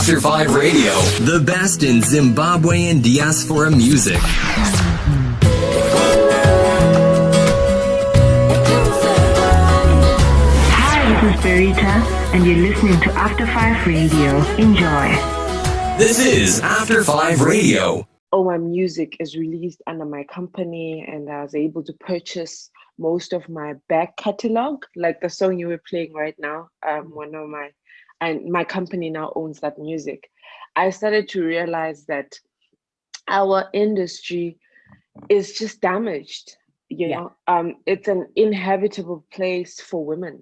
After 5 Radio, the best in Zimbabwean diaspora music. Hi, this is BERITA, and you're listening to After 5 Radio. Enjoy. This is After 5 Radio. All my music is released under my company, and I was able to purchase most of my back catalog, like the song you were playing right now. And my company now owns that music. I started to realize that our industry is just damaged. You know, it's an inhabitable place for women,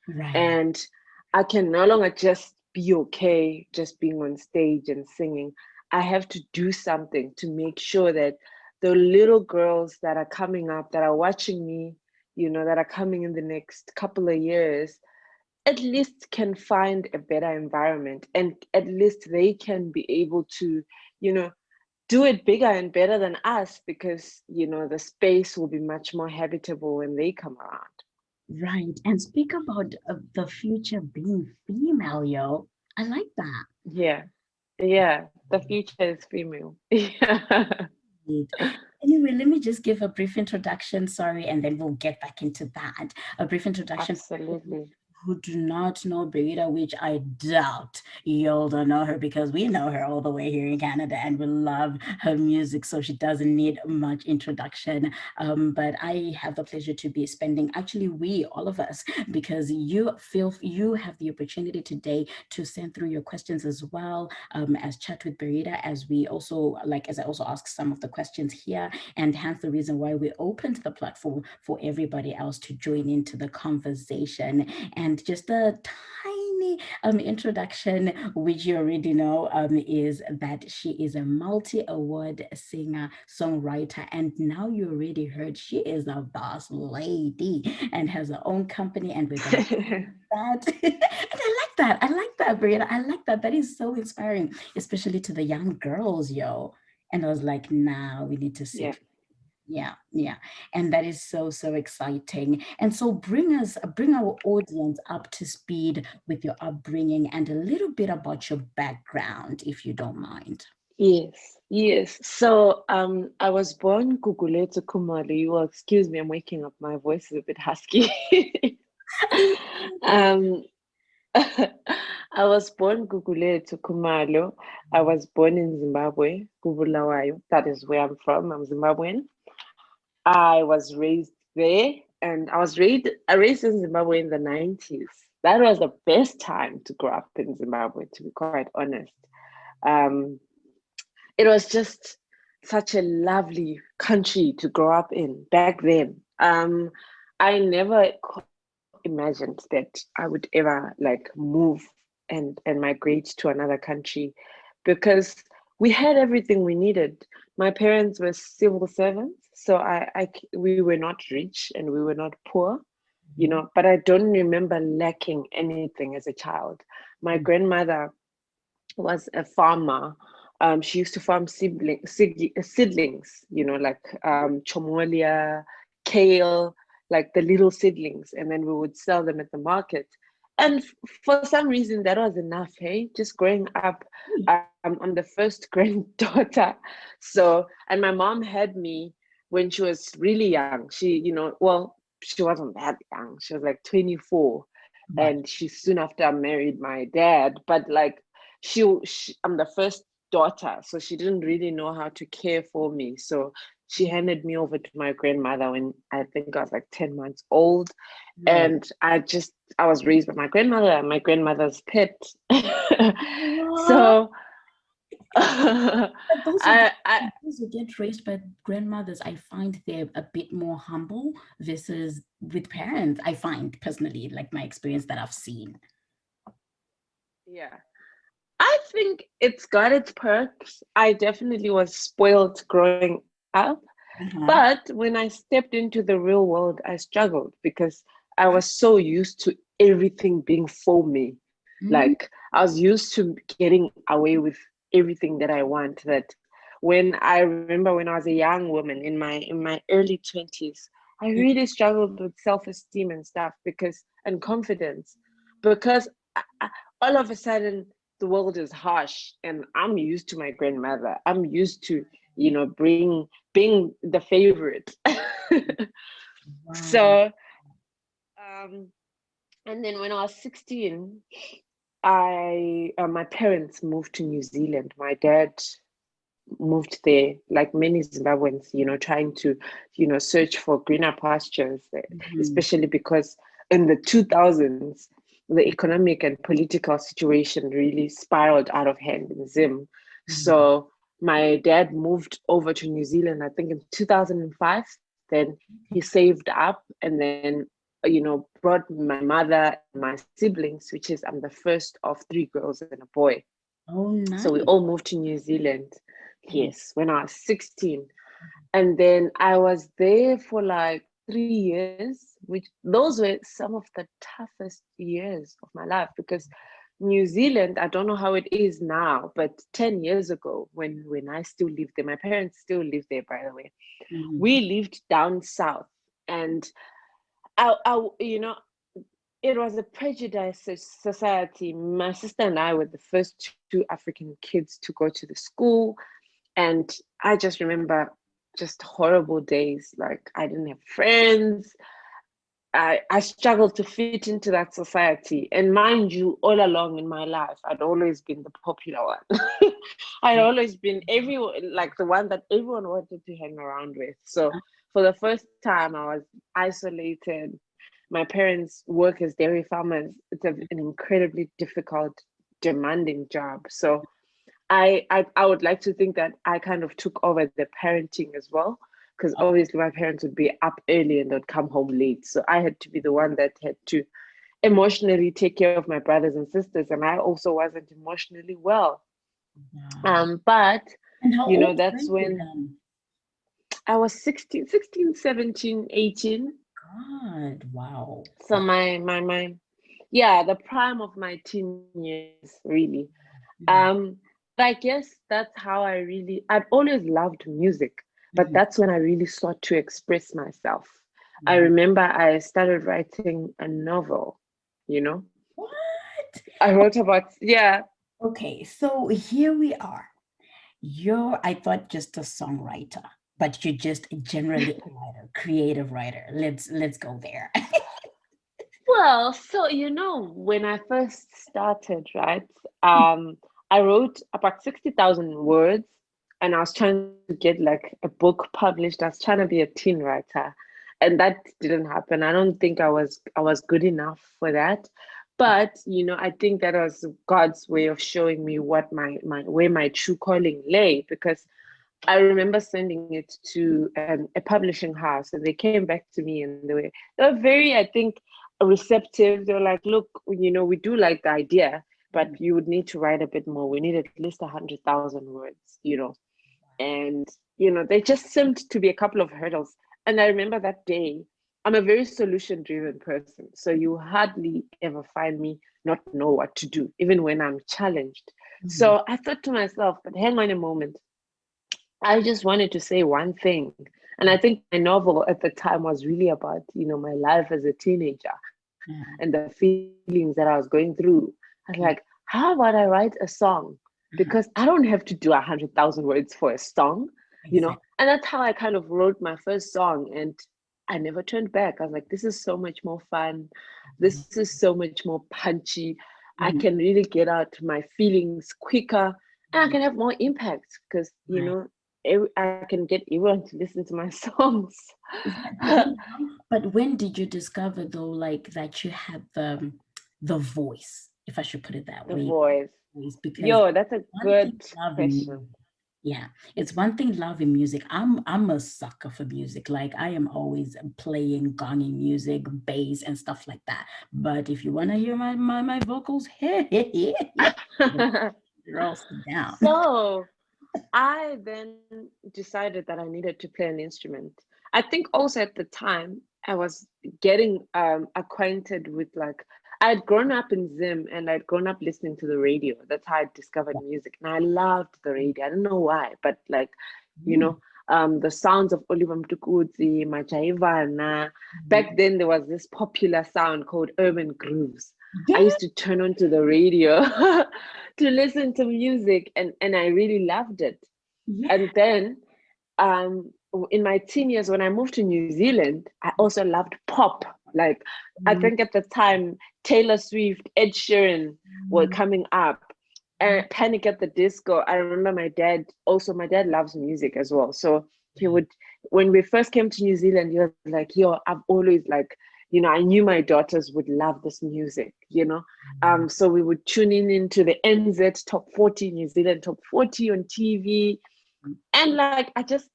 Right. and I can no longer just be okay just being on stage and singing. I have to do something to make sure that the little girls that are coming up, that are watching me, you know, that are coming in the next couple of years, at least can find a better environment, and at least they can be able to, you know, do it bigger and better than us, because, you know, the space will be much more habitable when they come around. Right. And speak about the future being female, yo. I like that. Yeah. The future is female. Yeah. Anyway, let me just give a brief introduction, sorry, and then we'll get back into that. A brief introduction. Absolutely. Who do not know BERITA, which I doubt you'll don't know her, because we know her all the way here in Canada and we love her music, so she doesn't need much introduction. But I have the pleasure to be spending, actually we, all of us, because you have the opportunity today to send through your questions as well, as Chat with BERITA, as I also ask some of the questions here, and hence the reason why we opened the platform for everybody else to join into the conversation. And just a tiny introduction, which you already know, is that she is a multi-award singer, songwriter, and now you already heard she is a boss lady and has her own company, and we're going to that. And I like that, BERITA. I like that. That is so inspiring, especially to the young girls, yo. And I was like, nah, we need to see. Yeah. And that is so exciting. And so bring our audience up to speed with your upbringing and a little bit about your background, if you don't mind. Yes. So I was born Gugulethu Khumalo. You will excuse me, I'm waking up. My voice is a bit husky. I was born Gugulethu Khumalo. I was born in Zimbabwe, Kubulawayo. That is where I'm from. I'm Zimbabwean. I was raised there, and I was raised in Zimbabwe in the 90s. That was the best time to grow up in Zimbabwe, to be quite honest. It was just such a lovely country to grow up in back then. I never imagined that I would ever move and migrate to another country, because we had everything we needed. My parents were civil servants, so we were not rich and we were not poor, you know, but I don't remember lacking anything as a child. My grandmother was a farmer. She used to farm seedlings, you know, like chomolia, kale, like the little seedlings, and then we would sell them at the market. And for some reason, that was enough, hey? Just growing up, I'm the first granddaughter. So, and my mom had me when she was really young. She, you know, well, she wasn't that young. She was like 24. Right. And she soon after married my dad. But like, I'm the first daughter, so she didn't really know how to care for me. So she handed me over to my grandmother when I think I was like 10 months old. And I was raised by my grandmother and my grandmother's pet. So those who get raised by grandmothers, I find they're a bit more humble versus with parents. I find personally, like my experience that I've seen. Yeah. I think it's got its perks. I definitely was spoiled growing up. But when I stepped into the real world, I struggled because I was so used to everything being for me. Like I was used to getting away with everything that I want. That when I remember when I was a young woman in my early 20s, I really struggled with self-esteem and stuff and confidence, because all of a sudden the world is harsh, and I'm used to my grandmother. I'm used to, you know, being the favorite. Wow. So, um, and then when I was 16, I my parents moved to New Zealand. My dad moved there, like many Zimbabweans, you know, trying to, you know, search for greener pastures, Mhm. especially because in the 2000s, the economic and political situation really spiraled out of hand in Zim. Mhm. So my dad moved over to New Zealand, I think in 2005. Then he saved up and then, you know, brought my mother and my siblings, which is I'm the first of three girls and a boy. Oh, So we nice. all moved to New Zealand, Mhm. yes, when I was 16. And then I was there for like 3 years, which those were some of the toughest years of my life because New Zealand, I don't know how it is now, but 10 years ago, when I still lived there, my parents still live there, by the way, Mhm. we lived down south. And you know, it was a prejudiced society. My sister and I were the first two African kids to go to the school. And I just remember just horrible days. Like I didn't have friends. I struggled to fit into that society. And mind you, all along in my life, I'd always been the popular one. I'd always been everyone, like the one that everyone wanted to hang around with. So for the first time, I was isolated. My parents work as dairy farmers. It's an incredibly difficult, demanding job. So I would like to think that I kind of took over the parenting as well, because obviously my parents would be up early and they'd come home late. So I had to be the one that had to emotionally take care of my brothers and sisters, and I also wasn't emotionally well. Wow. But And how you know, old were that's you when then? I was 16, 17, 18. God, wow. So my yeah, the prime of my teen years, really. Mhm. Um, but I guess that's how I've always loved music, but Mhm. that's when I really sought to express myself. I Wow. remember I started writing a novel, you know. What? I wrote about, yeah. Okay, so here we are. I thought just a songwriter, but you're just generally a writer, creative writer. Let's go there. Well, so you know, when I first started, right, I wrote about 60,000 words and I was trying to get like a book published. I was trying to be a teen writer, and that didn't happen. I don't think I was good enough for that. But you know, I think that was God's way of showing me what my where my true calling lay, because I remember sending it to a publishing house, and they came back to me, and they were very, I think, receptive. They were like, "Look, you know, we do like the idea, but you would need to write a bit more. We need at least 100,000 words, you know." And you know, they just seemed to be a couple of hurdles. And I remember that day. I'm a very solution-driven person, so you hardly ever find me not know what to do, even when I'm challenged. Mhm. So I thought to myself, "But hang on a moment." I just wanted to say one thing. And I think my novel at the time was really about, you know, my life as a teenager Yeah. and the feelings that I was going through. I was like, how about I write a song? Mhm. Because I don't have to do 100,000 words for a song, you know? Exactly. And that's how I kind of wrote my first song. And I never turned back. I was like, this is so much more fun. This is so much more punchy. I Mhm. can really get out my feelings quicker and I can have more impact because, you Right. know, I can get everyone to listen to my songs. But when did you discover though, like that you had the voice, if I should put it that The way, voice. voice? Because Yo, that's a one good thing loving music, question. yeah, it's one thing loving music. I'm a sucker for music. Like I am always playing gonging music, bass, and stuff like that. But if you want to hear my vocals, hey, girl, sit down. So I then decided that I needed to play an instrument. I think also at the time I was getting acquainted with like I'd grown up in Zim and I'd grown up listening to the radio. That's how I discovered music. And I loved the radio. I don't know why, but like, you Mm, know, the sounds of Oliver Mtukudzi, Machaivana. mhm, Back then there was this popular sound called urban grooves. I Yeah. used to turn onto the radio to listen to music, and I really loved it. Yeah. And then um in my teen years when I moved to New Zealand, I also loved pop. Like I Mm, think at the time Taylor Swift, Ed Sheeran were mm, coming up, and Panic at the Disco. I remember my dad loves music as well. So he would, when we first came to New Zealand, he was like, yo, I've always like, I knew my daughters would love this music. So we would tune in into the NZ Top 40, New Zealand Top 40 on TV. And like I just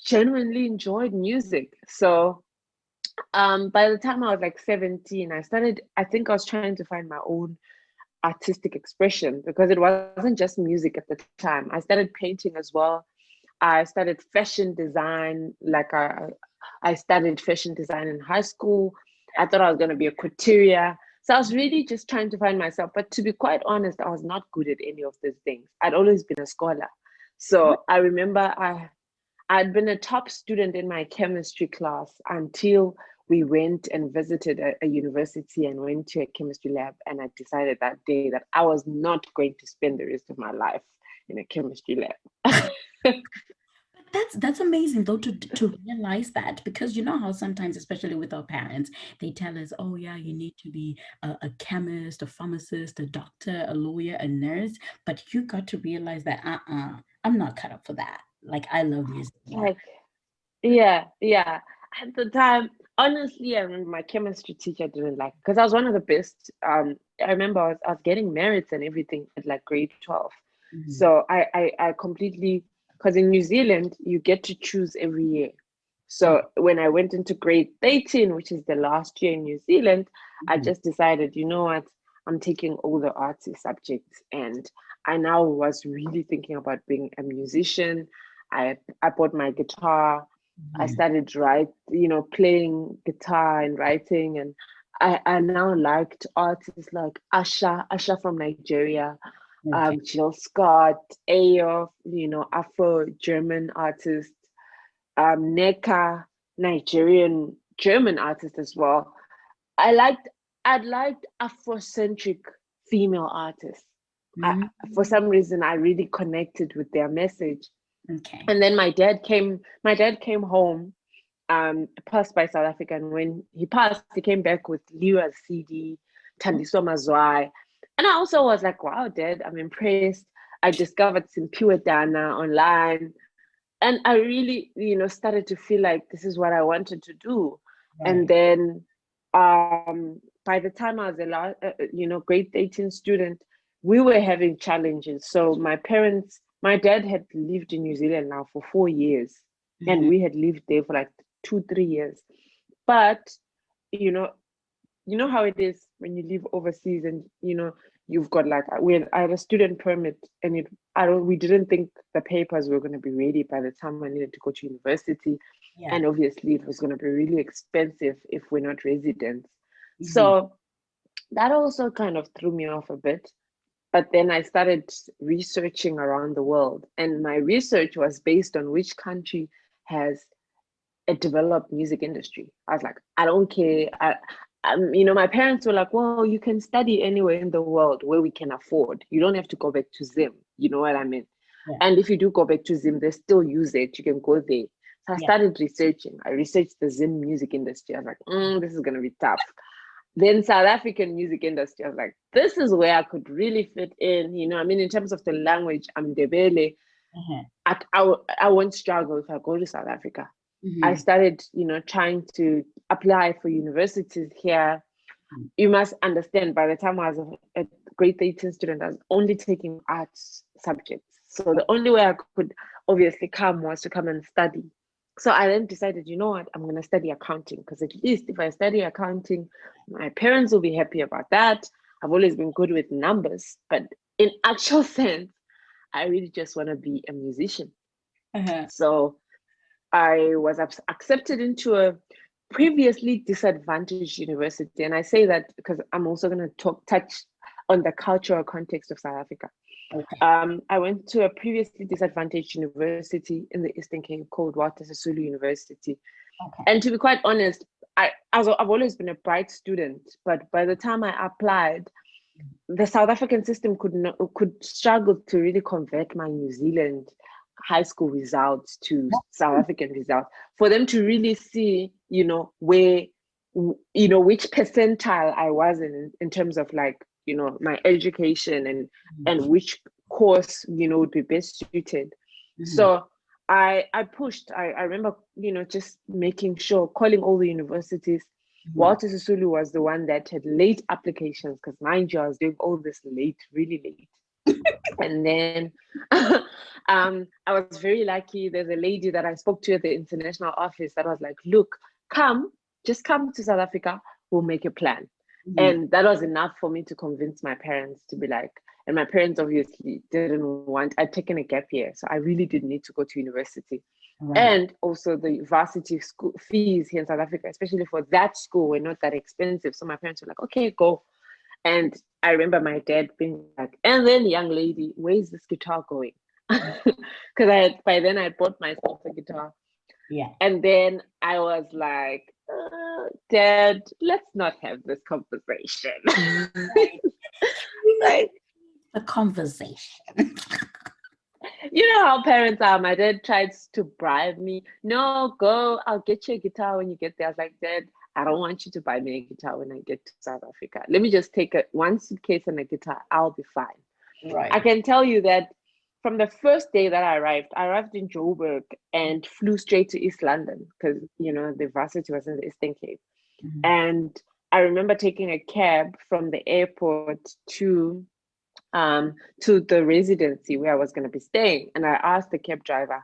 genuinely enjoyed music. So by the time I was like 17, I think I was trying to find my own artistic expression because it wasn't just music at the time. I started painting as well. I started fashion design. I studied fashion design in high school. I thought I was going to be a couturier. So I was really just trying to find myself. But to be quite honest, I was not good at any of these things. I'd always been a scholar. So I remember I'd been a top student in my chemistry class until we went and visited a university and went to a chemistry lab. And I decided that day that I was not going to spend the rest of my life in a chemistry lab. That's amazing though to realize that, because you know how sometimes, especially with our parents, they tell us, oh yeah, you need to be a chemist, a pharmacist, a doctor, a lawyer, a nurse, but you got to realize that I'm not cut up for that. Like I love music more. Like, yeah, yeah. At the time, honestly, I remember my chemistry teacher didn't like because I was one of the best. I remember I was getting merits and everything at like grade 12. Mhm. So I completely, because in New Zealand, you get to choose every year. Oh, So when I went into grade 13, which is the last year in New Zealand, I mhm. just decided, you know what, I'm taking all the artsy subjects. And I now was really thinking about being a musician. I bought my guitar. I Mhm. started playing guitar and writing, and I now liked artists like Asha from Nigeria, Okay. Jill Scott, Ayo, Afro-German artist, Neka, Nigerian German artist as well. I liked I liked Afrocentric female artists. For Mm, some reason, I really connected with their message. okay. And then my dad came home, passed by South Africa, and when he passed, he came back with Liwa's CD, Thandiswa Mazwai. And I also was like, wow, Dad, I'm impressed. I discovered some Pure Dana online. And I really, started to feel like this is what I wanted to do. And Right. then by the time I was grade 18 student, we were having challenges. So my dad had lived in New Zealand now for 4 years, and Mhm. we had lived there for like 2, 3 years. But you know, you know how it is when you live overseas and you've got like I had a student permit, and we didn't think the papers were going to be ready by the time I needed to go to university, Yeah. and obviously it was going to be really expensive if we're not residents. Mhm. So that also kind of threw me off a bit. But then I started researching around the world, and my research was based on which country has a developed music industry. I was like, I don't care. My parents were like, well, you can study anywhere in the world where we can afford. You don't have to go back to Zim. You know what I mean? Yeah. And if you do go back to Zim, they still use it. You can go there. So I Yeah. started researching. I researched the Zim music industry. I was like, this is going to be tough. Then South African music industry, I was like, this is where I could really fit in. In terms of the language, I'm Ndebele. Uh-huh. I won't struggle if I go to South Africa. I Mhm. started, trying to apply for universities here. Mhm. You must understand, by the time I was a grade 18 student, I was only taking arts subjects. So the only way I could obviously come was to come and study. So I then decided, you know what, I'm going to study accounting, because at least if I study accounting, my parents will be happy about that. I've always been good with numbers, but in actual sense, I really just want to be a musician. Uh-huh. So I was accepted into a previously disadvantaged university. And I say that because I'm also going to touch on the cultural context of South Africa. Okay. I went to a previously disadvantaged university in the Eastern Cape called Walter Sisulu University. Okay. And to be quite honest, I've always been a bright student, but by the time I applied, the South African system could struggle to really convert my New Zealand high school results to South African results for them to really see, where, which percentile I was in terms of like, my education and which course, would be best suited. So I pushed. I remember, just making sure, calling all the universities. Walter Sisulu was the one that had late applications because, mind you, I was doing all this late, really late. And then I was very lucky. There's a lady that I spoke to at the international office that was like, look, just come to South Africa. We'll make a plan. And that was enough for me to convince my parents to be like, and my parents obviously didn't want, I'd taken a gap year. So I really did need to go to university. Right. And also the varsity school fees here in South Africa, especially for that school, were not that expensive. So my parents were like, okay, go. And I remember my dad being like, and then young lady, where's this guitar going? Because by then I had bought myself a guitar. Yeah. And then I was like, Dad, let's not have this conversation. Like a conversation. You know how parents are. My dad tried to bribe me. No, go, I'll get you a guitar when you get there. I was like, Dad, I don't want you to buy me a guitar when I get to South Africa. Let me just take one suitcase and a guitar. I'll be fine. Right. I can tell you that from the first day that I arrived in Joburg and flew straight to East London because, the varsity was in the Eastern Cape. And I remember taking a cab from the airport to the residency where I was going to be staying. And I asked the cab driver,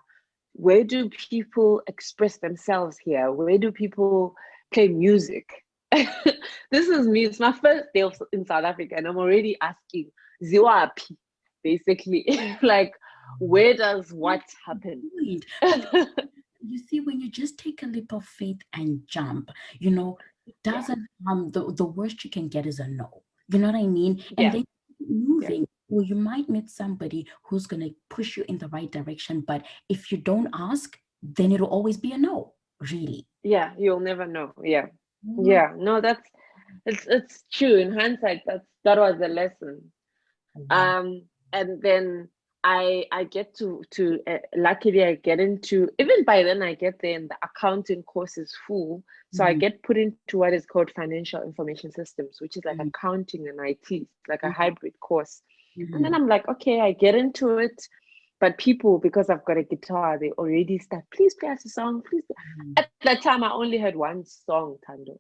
where do people express themselves here? Where do people play music? This is me. It's my first day in South Africa, and I'm already asking, Ziwapi, basically, like, where does what happen? You see, when you just take a leap of faith and jump, it doesn't, the worst you can get is a no. You know what I mean? And then moving, well, you might meet somebody who's going to push you in the right direction. But if you don't ask, then it'll always be a no, really. Yeah, you'll never know. Yeah. Yeah, no, it's true. In hindsight, that was the lesson. And then I get to luckily I get into, even by then I get there and the accounting course is full. So I get put into what is called financial information systems, which is like accounting and IT, like a hybrid course. And then I'm like, okay, I get into it. But people, because I've got a guitar, they already start, please play us a song, please. At that time, I only had one song, Thando.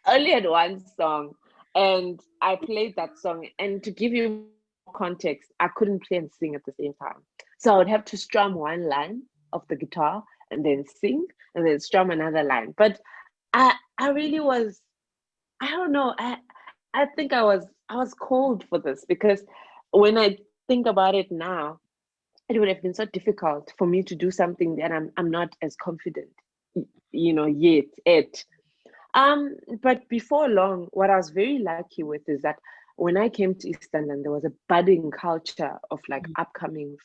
Only had one song. And I played that song. And to give you context, I couldn't play and sing at the same time. So I would have to strum one line of the guitar and then sing and then strum another line. But I really was, I don't know, I think I was called for this, because when I think about it now, it would have been so difficult for me to do something that I'm not as confident, yet at. But before long, what I was very lucky with is that when I came to East London, there was a budding culture of like upcoming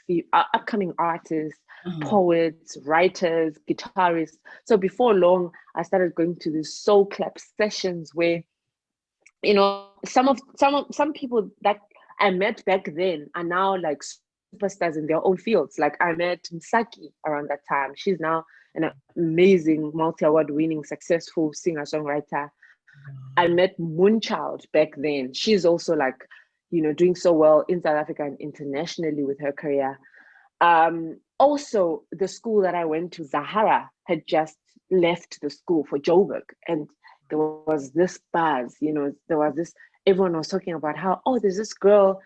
artists, poets, writers, guitarists. So before long, I started going to these soul clap sessions where, some people that I met back then are now like superstars in their own fields. Like I met Misaki around that time. She's now an amazing multi-award winning, successful singer-songwriter. I met Moonchild back then. She's also like, doing so well in South Africa and internationally with her career. Also, the school that I went to, Zahara, had just left the school for Joburg. And there was this buzz, there was this, everyone was talking about how, there's this girl,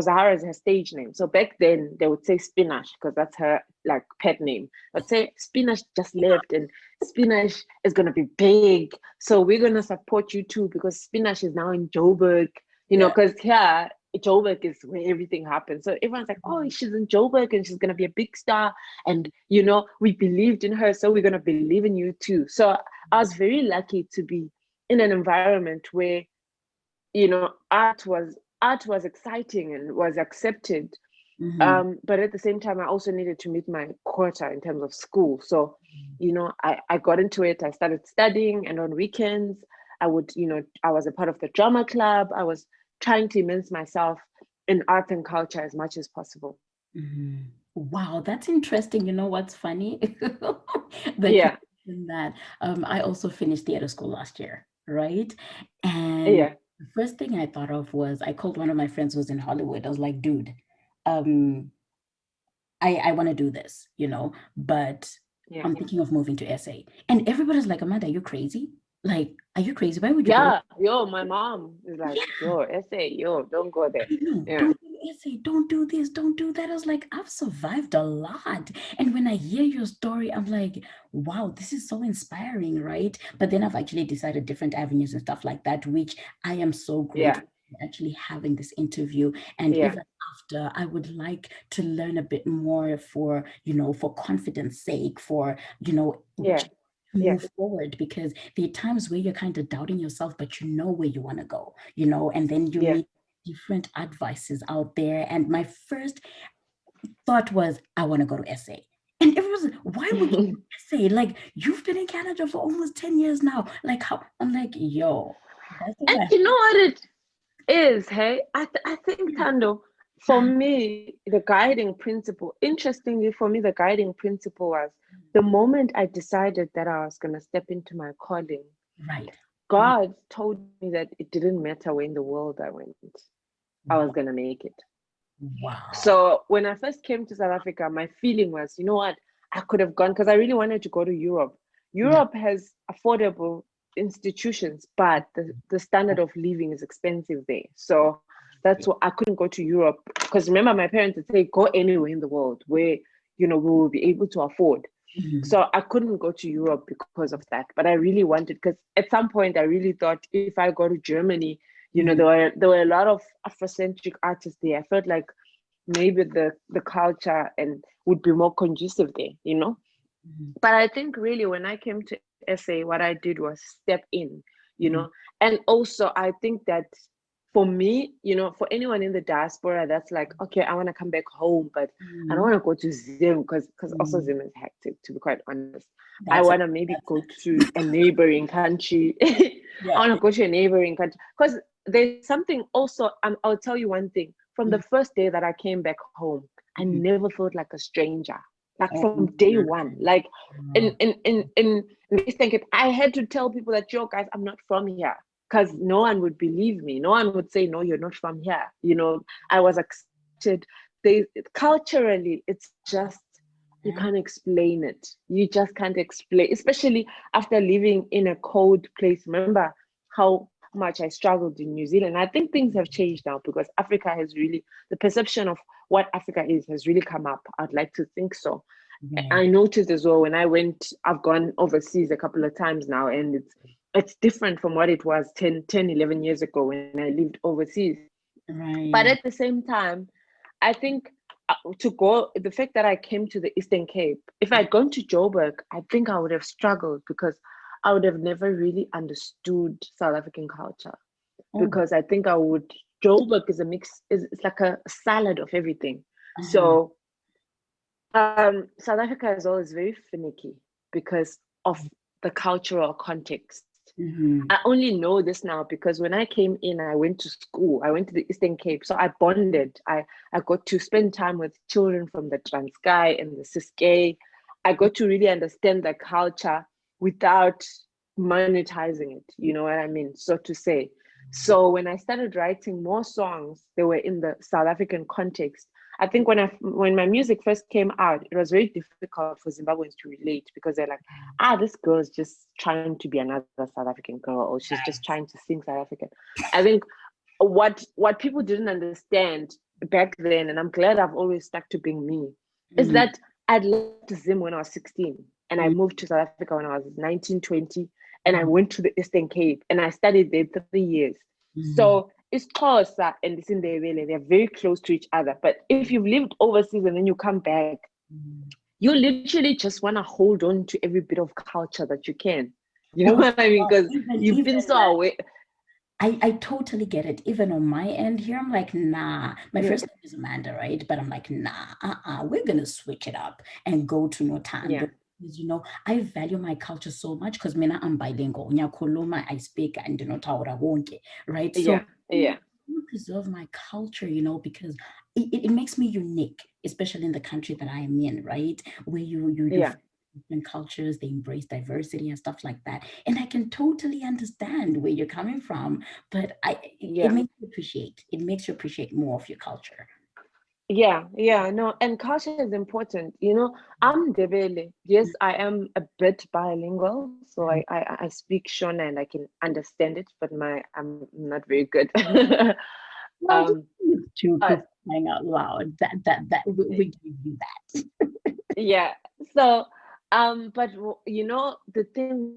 Zahara is her stage name. So back then they would say Spinach because that's her like pet name. I'd say Spinach just left and Spinach is going to be big. So we're going to support you too because Spinach is now in Joburg, because here Joburg is where everything happens. So everyone's like, she's in Joburg and she's going to be a big star. And, we believed in her. So we're going to believe in you too. So I was very lucky to be in an environment where, art was exciting and was accepted. But at the same time, I also needed to meet my quota in terms of school. So, I got into it. I started studying, and on weekends, I would, I was a part of the drama club. I was trying to immerse myself in art and culture as much as possible. Wow, that's interesting. You know what's funny? That you Yeah, mentioned that. I also finished theater school last year, right? And yeah, the first thing I thought of was I called one of my friends who was in Hollywood. I was like, dude, um, I want to do this, but yeah. I'm thinking of moving to SA. And everybody's like, Amanda, are you crazy? Like, are you crazy? Why would you go? Yeah, yo, my mom is like, yo, essay, yo, don't go there. No, Yeah, don't do essay, don't do this, don't do that. I was like, I've survived a lot. And when I hear your story, I'm like, wow, this is so inspiring, right? But then I've actually decided different avenues and stuff like that, which I am so yeah, grateful for actually having this interview. And yeah, even after, I would like to learn a bit more for, for confidence sake, for, yeah, yeah, move forward, because there are times where you're kind of doubting yourself, but you know where you want to go, and then you yeah. meet different advices out there. And my first thought was, I want to go to SA. And everyone was, why would you say, like, you've been in Canada for almost 10 years now? Like, how? I'm like, yo, that's And what you know what it is, hey? I think, Tando, for me, the guiding principle, interestingly, for me, the guiding principle was the moment I decided that I was going to step into my calling, right. God told me that it didn't matter where in the world I went, I was going to make it. Wow. So when I first came to South Africa, my feeling was, you know what, I could have gone because I really wanted to go to Europe. Yeah. Europe has affordable institutions, but the standard of living is expensive there. So that's why I couldn't go to Europe, because remember, my parents would say, go anywhere in the world where, we will be able to afford. So I couldn't go to Europe because of that. But I really wanted, because at some point I really thought if I go to Germany, there were a lot of Afrocentric artists there. I felt like maybe the culture and would be more conducive there. But I think really when I came to SA, what I did was step in, and also I think that for me, for anyone in the diaspora that's like, okay, I want to come back home, but I don't want to go to Zim because also Zim is hectic, to be quite honest. I That's want to maybe go to a neighboring country. I yeah. want to go to a neighboring country because there's something also. I'll tell you one thing. From the first day that I came back home, I never felt like a stranger. Like from day one, like in Eastern Cape, I had to tell people that, yo, guys, I'm not from here, because no one would believe me. No one would say, no, you're not from here. I was accepted. Culturally, it's just, you can't explain it. You just can't explain, especially after living in a cold place. Remember how much I struggled in New Zealand. I think things have changed now because Africa has really, the perception of what Africa is has really come up. I'd like to think so. I noticed as well when I've gone overseas a couple of times now, and it's different from what it was 10, 11 years ago when I lived overseas. Right. But at the same time, I think the fact that I came to the Eastern Cape, if I'd gone to Joburg, I think I would have struggled because I would have never really understood South African culture. Because I think Joburg is a mix, it's like a salad of everything. So South Africa is always very finicky because of the cultural context. I only know this now because when I came in, I went to school. I went to the Eastern Cape. So I bonded. I got to spend time with children from the Transkei and the Ciskei. I got to really understand the culture without monetizing it. You know what I mean? So to say. So when I started writing more songs, they were in the South African context. I think when my music first came out, it was very difficult for Zimbabweans to relate because they're like, this girl is just trying to be another South African girl, or she's just trying to sing South African. I think what people didn't understand back then, and I'm glad I've always stuck to being me, is that I'd left Zim when I was 16, and I moved to South Africa when I was 19, 20, and I went to the Eastern Cape, and I studied there 3 years. So it's Xhosa and it's in Ndebele. They're very close to each other. But if you've lived overseas and then you come back, you literally just want to hold on to every bit of culture that you can. You know what I mean? Because you've been so away. I totally get it. Even on my end here, I'm like, nah. My Yeah, first name is Amanda, right? But I'm like, nah, we're gonna switch it up and go to yeah, Notando. Because, I value my culture so much because mina I'm bilingual. Nyakhuluma, I speak and ndinotaura wonke, right? So yeah, yeah, I want to preserve my culture, because it makes me unique, especially in the country that I am in, right? Where you yeah, find different cultures, they embrace diversity and stuff like that. And I can totally understand where you're coming from, but it yeah. makes you appreciate more of your culture. Yeah, yeah, no, and culture is important. I'm Ndebele. Yes, I am a bit bilingual, so Mhm. I speak Shona and I can understand it, but I'm not very good. Well, just Um, to but crying out loud, that we give you that. yeah, so but the thing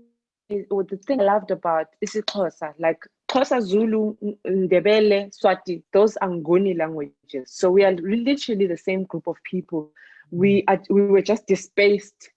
is, or the thing I loved about isiXhosa, like Xhosa, Zulu, Ndebele, Swati, those are Nguni languages. So we are literally the same group of people. We were just displaced,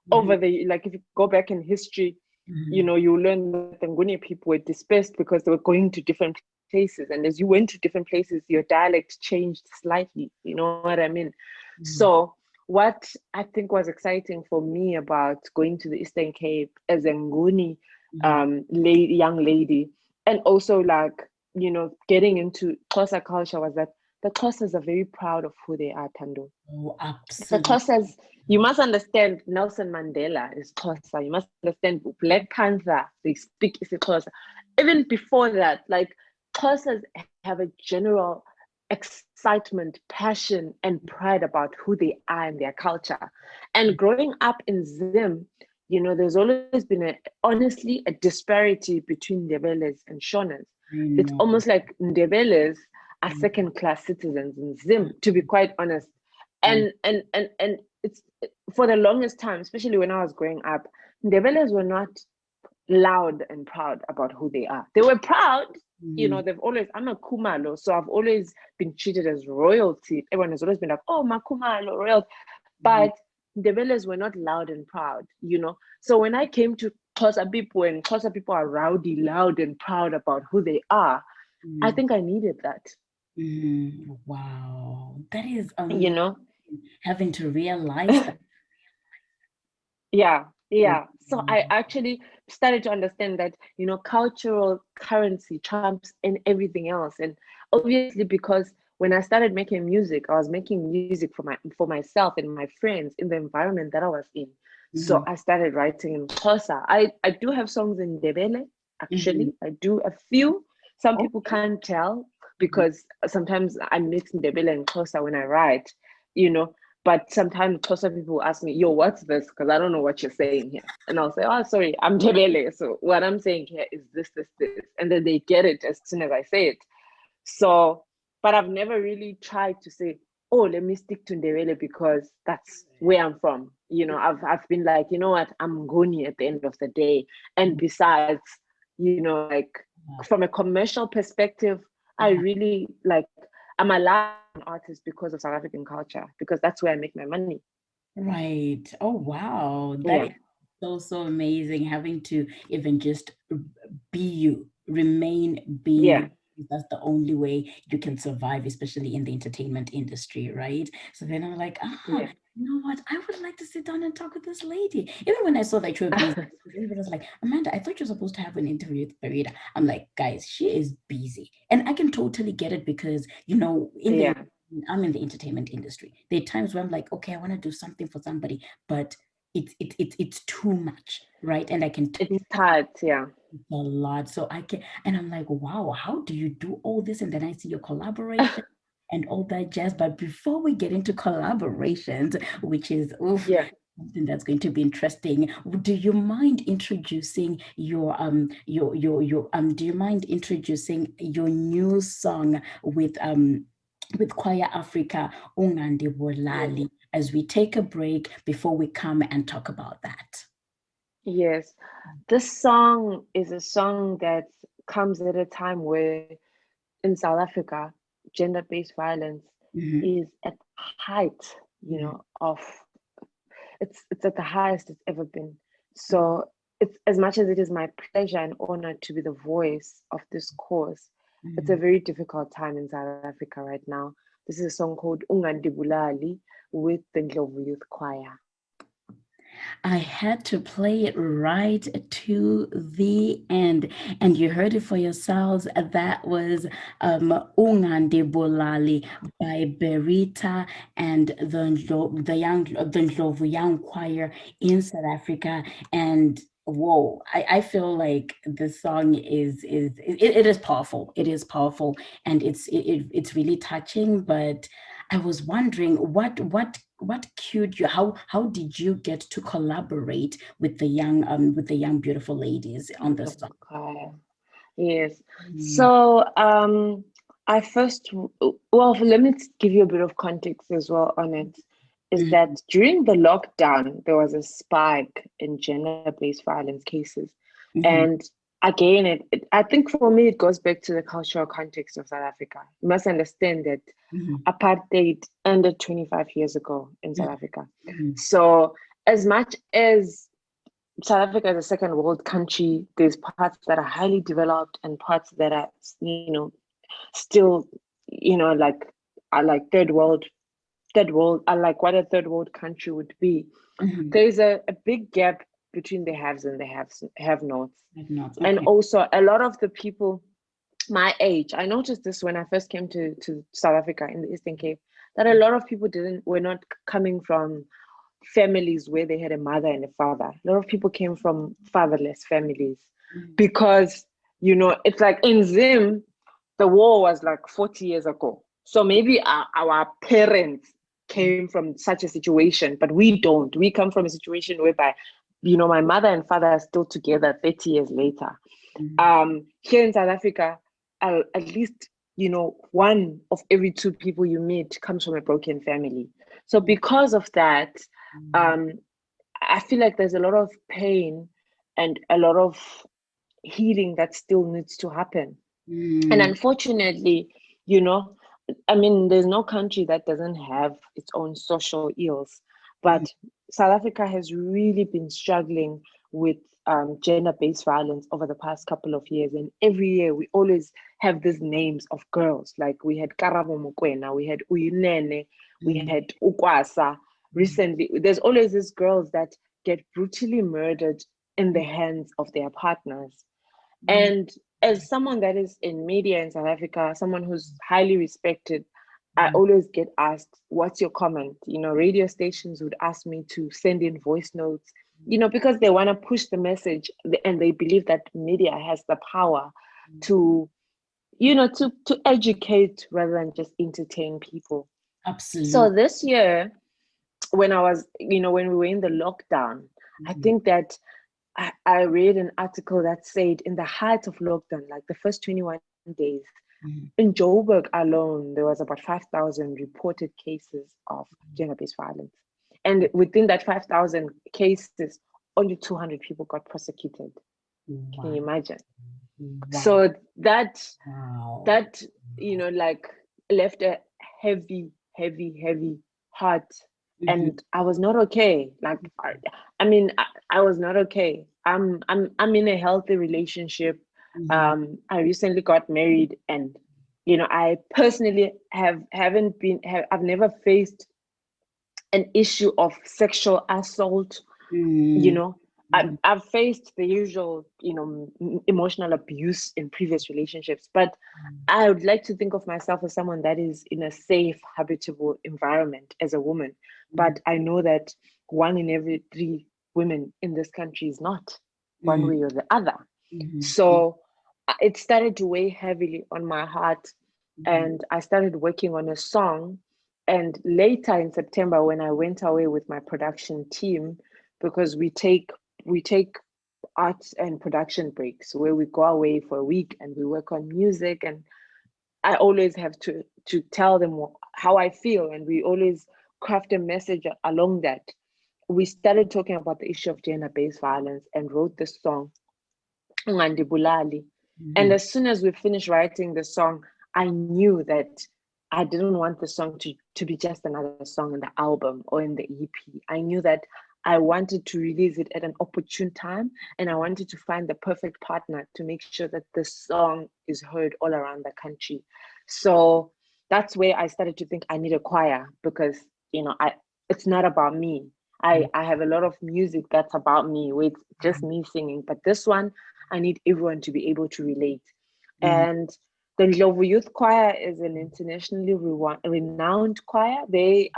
Mhm, over the, like, if you go back in history, mhm, you learn that the Nguni people were dispersed because they were going to different places, and as you went to different places, your dialect changed slightly. You know what I mean? mhm, So what I think was exciting for me about going to the Eastern Cape as a Nguni mhm. young lady, and also, like, getting into Xhosa culture, was that the Xhosas are very proud of who they are, Tando. Oh, The absolutely. Xhosas, you must understand, Nelson Mandela is Xhosa. You must understand Black Panther, they speak isiXhosa. Even before that, like, Xhosas have a general excitement, passion, and pride about who they are and their culture. And growing up in Zim, there's always been honestly a disparity between Ndebeles and Shonas. I It's know. almost like Ndebeles are second class citizens in Zim, to be quite honest. I And it's, for the longest time, especially when I was growing up, Ndebeles were not loud and proud about who they are. They were proud, Mhm, they've always, I'm a Kumalo, so I've always been treated as royalty. Everyone has always been like, oh, Makumalo, royalty. mhm. But Ndebeles were not loud and proud. So when I came to Xhosa people, and Xhosa people are rowdy, loud, and proud about who they are, I Mhm, think I needed that, mhm. Wow, that is you know? having to realize that. Yeah, Oh, yeah. So I actually started to understand that, cultural currency trumps in everything else. And obviously, because when I started making music, I was making music for myself and my friends in the environment that I was in. So mhm, I started writing in Xhosa. I do have songs in Ndebele, mhm. actually. I do a few. Some people Okay. can't tell Mhm. because sometimes I mix Ndebele and Xhosa when I write, you know. But sometimes Xhosa people ask me, yo, what's this? Because I don't know what you're saying here. And I'll say, oh, sorry, I'm Jebele. So what I'm saying here is this, this, this. And then they get it as soon as I say it. So, but I've never really tried to say, oh, let me stick to Ndebele because that's where I'm from. I've been like, you know what, I'm Ngoni at the end of the day. And besides, like, from a commercial perspective, I Yeah. really like, I'm allowed an artist because of South African culture, because that's where I make my money. Right. Oh, wow. That Yeah, is so amazing having to even just be you, remain being yeah, you. That's the only way you can survive, especially in the entertainment industry, right? So then I'm like, yeah. you know what? I would like to sit down and talk with this lady. Even when I saw that you were busy, because everybody was like, Amanda, I thought you were supposed to have an interview with Berita. I'm like, guys, she is busy. And I can totally get it because, Yeah, I'm in the entertainment industry. There are times where I'm like, okay, I want to do something for somebody, but it's too much, right? And I can it's totally tight. Yeah, a lot. So I can, and I'm like, wow, how do you do all this? And then I see your collaboration and all that jazz. But before we get into collaborations, which is yeah. something that's going to be interesting, do you mind introducing your do you mind introducing your new song with Choir Africa, Ungandi Yes, Bolali, as we take a break before we come and talk about that? yes. This song is a song that comes at a time where in South Africa, gender-based violence Mhm, is at height, mhm, of it's at the highest it's ever been. So it's as much as it is my pleasure and honor to be the voice of this cause, it's a very difficult time in South Africa right now. This is a song called Ungandibulali with the Ndlovu Youth Choir. I had to play it right to the end, and you heard it for yourselves. That was Ungande Bolali by Berita and the Ndlovu Young Choir in South Africa. And whoa, I feel like this song it is powerful. It is powerful, and it's really touching. But I was wondering what cued you? How did you get to collaborate with the young beautiful ladies on this song? Choir. Yes. So I first, well, let me give you a bit of context as well on it. Is that during the lockdown, there was a spike in gender-based violence cases. And again, I think for me, it goes back to the cultural context of South Africa. You must understand that apartheid ended 25 years ago in South Africa. So as much as South Africa is a second world country, there's parts that are highly developed and parts that are, still, like, are like third world, are like what a third world country would be. There's a big gap between the haves and the have-nots. And also a lot of the people my age, I noticed this when I first came to South Africa in the Eastern Cape, that a lot of people were not coming from families where they had a mother and a father. A lot of people came from fatherless families because, it's like in Zim, the war was like 40 years ago. So maybe our parents came from such a situation, but we don't. We come from a situation whereby, my mother and father are still together 30 years later. Here in South Africa, at least, one of every two people you meet comes from a broken family. So because of that, I feel like there's a lot of pain and a lot of healing that still needs to happen. And unfortunately, there's no country that doesn't have its own social ills, but South Africa has really been struggling with gender-based violence over the past couple of years. And every year we always have these names of girls. Like we had Karabo Mokwena, we had Uyinene, we had Ukwasa. Recently, there's always these girls that get brutally murdered in the hands of their partners. And as someone that is in media in South Africa, someone who's highly respected, I always get asked, what's your comment? Radio stations would ask me to send in voice notes, because they want to push the message and they believe that media has the power to, to educate rather than just entertain people. Absolutely. So this year, when I was, when we were in the lockdown, I think that I read an article that said in the height of lockdown, like the first 21 days, in Joburg alone, there was about 5,000 reported cases of gender-based violence. And within that 5,000 cases, only 200 people got prosecuted. Wow. Can you imagine? Wow. So that, like left a heavy, heavy, heavy heart. And I was not okay. Like, I was not okay. I'm in a healthy relationship. I recently got married, and I personally I've never faced an issue of sexual assault. I've faced the usual, emotional abuse in previous relationships, but I would like to think of myself as someone that is in a safe, habitable environment as a woman. But I know that 1 in every 3 women in this country is not, one way or the other. So it started to weigh heavily on my heart, and I started working on a song. And later in September, when I went away with my production team, because we take arts and production breaks where we go away for a week and we work on music, and I always have to tell them how I feel, and we always craft a message along that. We started talking about the issue of gender-based violence and wrote this song, Ungandibulali. And as soon as we finished writing the song, I knew that I didn't want the song to be just another song in the album or in the EP. I knew that I wanted to release it at an opportune time, and I wanted to find the perfect partner to make sure that the song is heard all around the country. So that's where I started to think I need a choir, because it's not about me. I have a lot of music that's about me, where it's just me singing, but this one I need everyone to be able to relate. Mhm. And the Ndlovu Youth Choir is an internationally renowned choir. They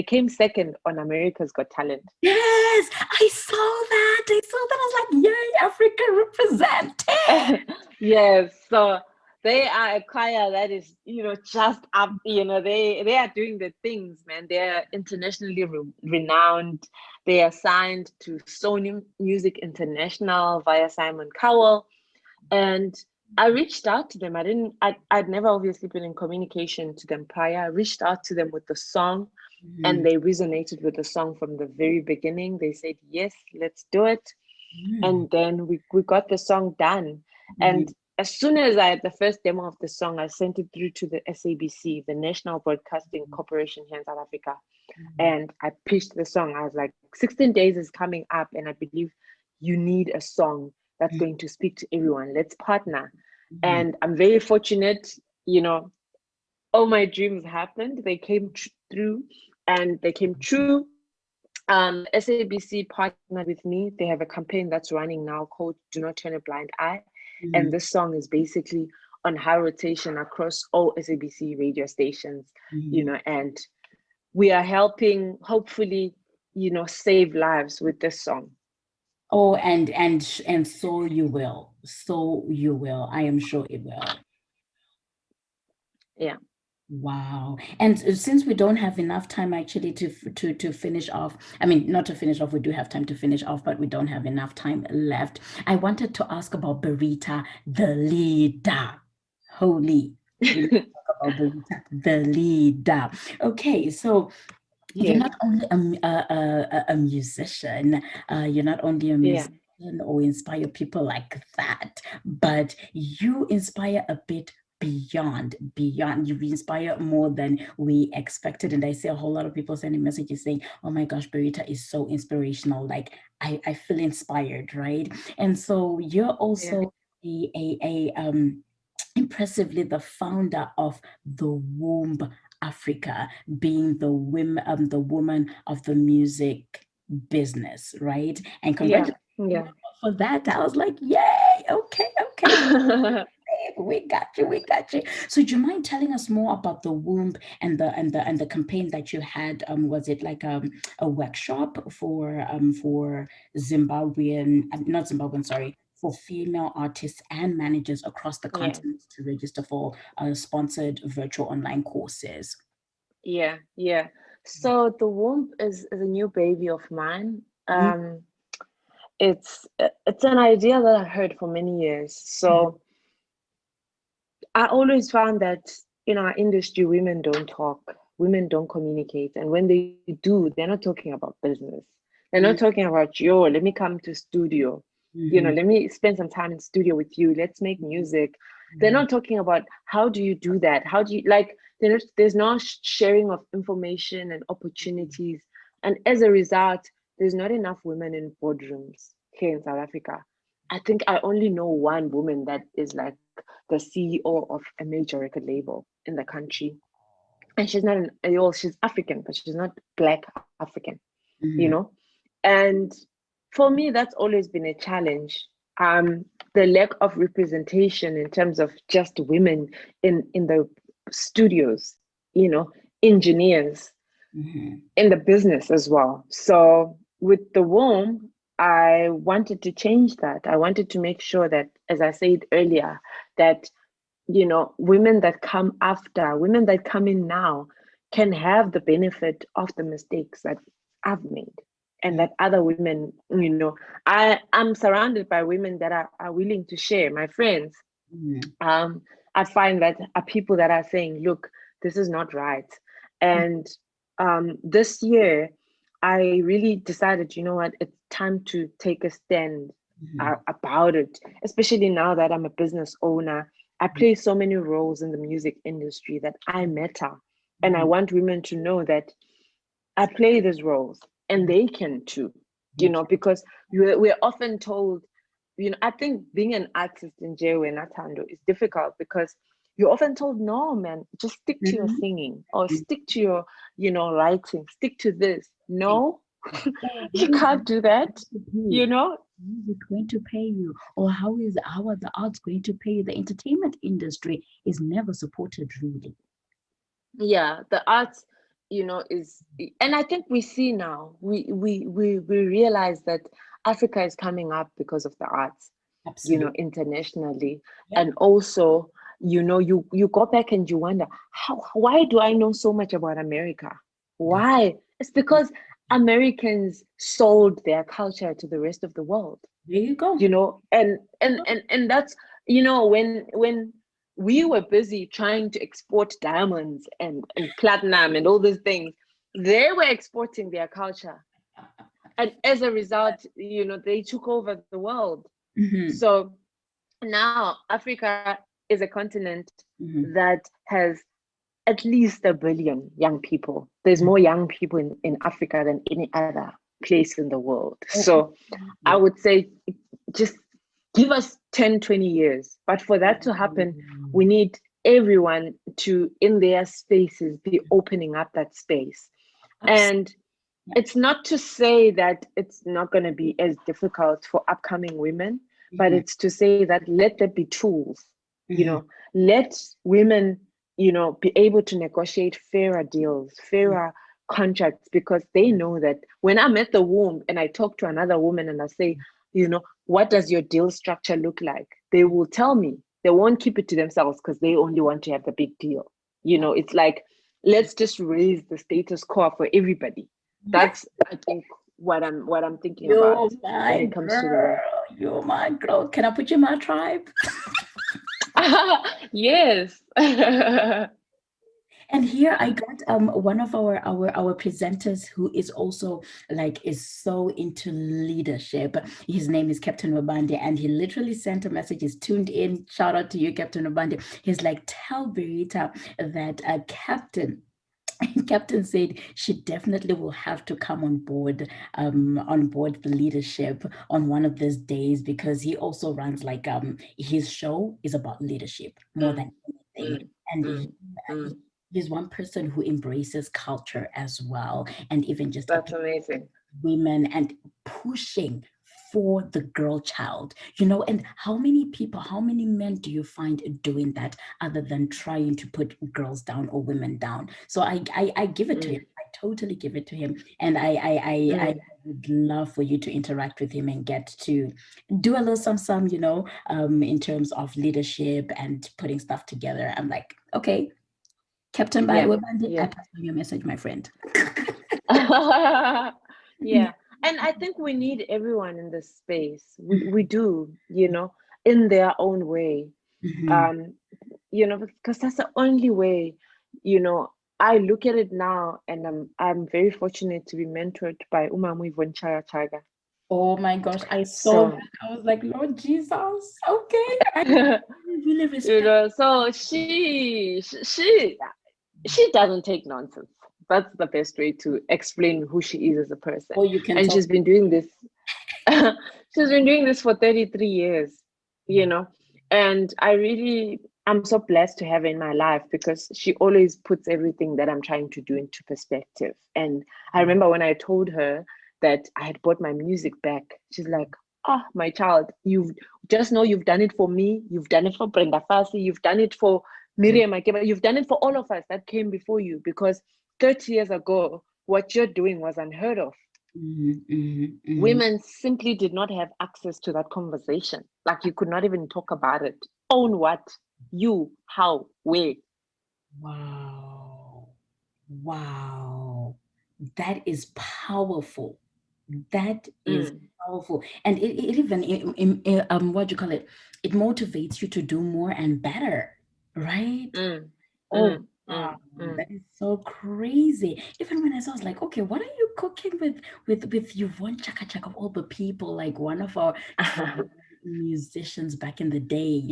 came second on America's Got Talent. Yes, I saw that. I was like, yay, Africa represented. Yes, so they are a choir that is, just up, they are doing the things, man. They're internationally renowned. They are signed to Sony Music International via Simon Cowell. And I reached out to them. I'd never obviously been in communication to them prior. I reached out to them with the song, and Mhm. they resonated with the song from the very beginning. They said, yes, let's do it. Mhm. And then we got the song done. And Mhm. as soon as I had the first demo of the song, I sent it through to the SABC, the National Broadcasting Corporation here in South Africa. Mhm. And I pitched the song. I was like, 16 days is coming up, and I believe you need a song that's going to speak to everyone. Let's partner. Mhm. And I'm very fortunate, all my dreams happened. They came through, and they came true. SABC partnered with me. They have a campaign that's running now called Do Not Turn a Blind Eye. And Mhm. this song is basically on high rotation across all SABC radio stations, Mhm. and we are helping, hopefully, save lives with this song. Oh, and so you will. So you will. I am sure it will. Yeah. Wow. And since we don't have enough time actually to finish off, I mean, not to finish off, we do have time to finish off, but we don't have enough time left. I wanted to ask about BERITA, the leader. Holy. We need to talk about BERITA, the leader. Okay, so you're Yes. not only a musician, you're not only a Yeah. musician or inspire people like that, but you inspire a bit beyond. You inspire more than we expected. And I see a whole lot of people sending messages saying, oh my gosh, Berita is so inspirational. Like I feel inspired, right? And so you're Yeah. also a impressively the founder of the Womb Africa, being the woman of the music business, right? And Yeah. congratulations Yeah. for that. I was like, yay, okay, we got you, we got you. So do you mind telling us more about the Womb and the campaign that you had? Was it like a workshop for Zimbabwean, not Zimbabwean, sorry, for female artists and managers across the Yeah. continent to register for sponsored virtual online courses? Yeah. Yeah. So the womb is a new baby of mine. Mhm. It's an idea that I heard for many years. So I always found that in our industry, women don't talk, women don't communicate. And when they do, they're not talking about business. They're not Mhm. talking about, yo, let me come to studio. Mhm. Let me spend some time in studio with you. Let's make music. They're Mhm. not talking about how do you do that? How do you like, there's no sharing of information and opportunities. And as a result, there's not enough women in boardrooms here in South Africa. I think I only know one woman that is like the CEO of a major record label in the country. And she's not well, she's African, but she's not Black African, you Mhm. know? And for me, that's always been a challenge. The lack of representation in terms of just women in the studios, you know, engineers, Mhm. in the business as well. So with the womb, I wanted to change that. I wanted to make sure that, as I said earlier, that women that come after, women that come in now can have the benefit of the mistakes that I've made, and that other women, I'm surrounded by women that are willing to share, my friends. Mhm. um, I find that are people that are saying, look, this is not right. And this year, I really decided, you know what, it's time to take a stand Mhm. about it, especially now that I'm a business owner. I play so many roles in the music industry that I matter. And I Mhm. want women to know that I play these roles. and they can too, because we're often told, I think being an artist in Jewe and Thando is difficult because you're often told, no, man, just stick to your singing or stick to your, writing, stick to this. No, you can't do that, Who is going to pay you, or how are the arts going to pay you? The entertainment industry is never supported really. Yeah, the arts, is, and I think we see now, we realize that Africa is coming up because of the arts, Absolutely. internationally. Yeah. And also, you go back and you wonder, why do I know so much about America? Why? It's because Americans sold their culture to the rest of the world. There you go. And that's, when we were busy trying to export diamonds and platinum and all these things, they were exporting their culture. And as a result, they took over the world. So now Africa is a continent that has at least 1 billion young people. There's more young people in Africa than any other place in the world. So I would say just give us 10, 20 years. But for that to happen, we need everyone to, in their spaces, be opening up that space. And it's not to say that it's not going to be as difficult for upcoming women, but it's to say that let there be tools, let women, be able to negotiate fairer deals, fairer contracts, because they know that when I'm at the womb and I talk to another woman and I say, what does your deal structure look like? They will tell me. They won't keep it to themselves because they only want to have the big deal. It's like, let's just raise the status quo for everybody. That's, I think, what I'm thinking about when it comes to the... You're my girl. Can I put you in my tribe? Yes. And here I got one of our presenters who is also is so into leadership. His name is Captain Wabande, and he literally sent a message. He's tuned in. Shout out to you, Captain Wabande. He's like, tell BERITA that Captain said she definitely will have to come on board the leadership on one of these days, because he also runs his show is about leadership more than anything. And he's one person who embraces culture as well, and even just that's amazing. Women and pushing for the girl child, and how many men do you find doing that other than trying to put girls down or women down? So I give it to him. I totally give it to him. And I would love for you to interact with him and get to do a little some, in terms of leadership and putting stuff together. I'm like, okay, Captain Wabande, I pass on your message, my friend. Yeah. And I think we need everyone in this space. We do, in their own way. Because that's the only way, I look at it now, and I'm very fortunate to be mentored by Umamu Yvonne Chaga. Oh my gosh, I saw that. I was like, Lord Jesus, okay. I really respect. So she doesn't take nonsense. That's the best way to explain who she is as a person. Oh, you can. And she's been doing this. She's been doing this for 33 years, and I'm so blessed to have her in my life, because she always puts everything that I'm trying to do into perspective. And I remember when I told her that I had bought my music back, she's like, oh, my child, you've done it for me. You've done it for Brenda Fassie. You've done it for Miriam Makeba. You've done it for all of us that came before you, because 30 years ago, what you're doing was unheard of. Women simply did not have access to that conversation. Like, you could not even talk about it. Own what? You, how, where? Wow. That is powerful. That is powerful. And it even, what do you call it? It motivates you to do more and better, right? That is so crazy. Even when I was like, okay, what are you cooking with Yvonne Chaka of all the people, like one of our musicians back in the day,